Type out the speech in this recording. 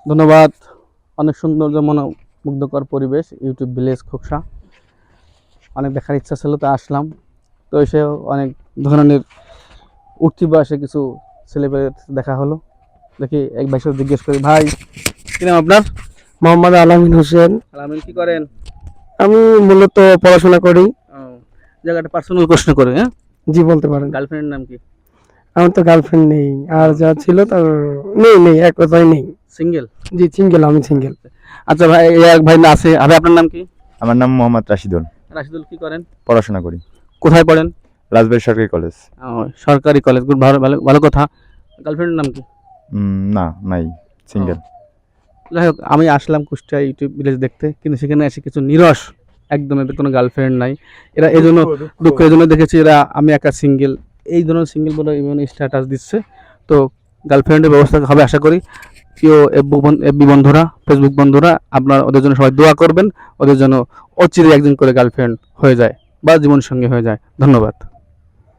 ধন্যবাদ। অনেক সুন্দর মনোমুগ্ধকর পরিবেশ, ইউটিউব ভিলেজ খোকসা। অনেক দেখার ইচ্ছা ছিল, তো আসলাম। তো এসে অনেক ধরনের উঠতি বয়সে কিছু ছেলেপেলে দেখা হলো। দেখি এক ভাই সাথে জিজ্ঞেস করি, ভাই কি নাম আপনার? মোহাম্মদ আলামিন হোসেন। আলামিন, কি করেন? আমি মূলত পড়াশোনা করি। জায়গাটা পার্সোনাল প্রশ্ন করে, হ্যাঁ? জি, বলতে পারেন। গার্লফ্রেন্ডের নাম কি? আমার তো গার্লফ্রেন্ড নেই, আর যা ছিল তার নেই, এক কথাই নেই। সিঙ্গেল? জি, সিঙ্গেল, আমি সিঙ্গেল। আচ্ছা ভাই, এক ভাই না আছে। আরে আপনার নাম কি? আমার নাম মোহাম্মদ রাশিদুল। রাশিদুল, কি করেন? পড়াশোনা করি। কোথায় পড়েন? রাজবাড়ী সরকারি কলেজ। সরকারি কলেজ, গুড, ভালো ভালো ভালো কথা। গার্লফ্রেন্ডের নাম কি? না, নাই, সিঙ্গেল। যাই হোক, আমি আসলাম কুষ্টিয়া ইউটিউব ভিলেজ দেখতে, কিন্তু সেখানে এসে কিছু নিরস, একদম এদের কোনো গার্লফ্রেন্ড নাই। এরা এই জন্য দুঃখ, এই জন্য দেখেছি এরা আমি একা সিঙ্গেল, এই ধরনের সিঙ্গেল বলে স্ট্যাটাস দিচ্ছে। তো গার্লফ্রেন্ডের ব্যবস্থা হবে আশা করি। প্রিয় এফবি বন্ধুরা, ফেসবুক বন্ধুরা, আপনারা ওদের জন্য সবাই দোয়া করবেন, ওদের জন্য অচিরে একদিন করে গার্লফ্রেন্ড হয়ে যায় বা জীবনসঙ্গী হয়ে যায়। ধন্যবাদ।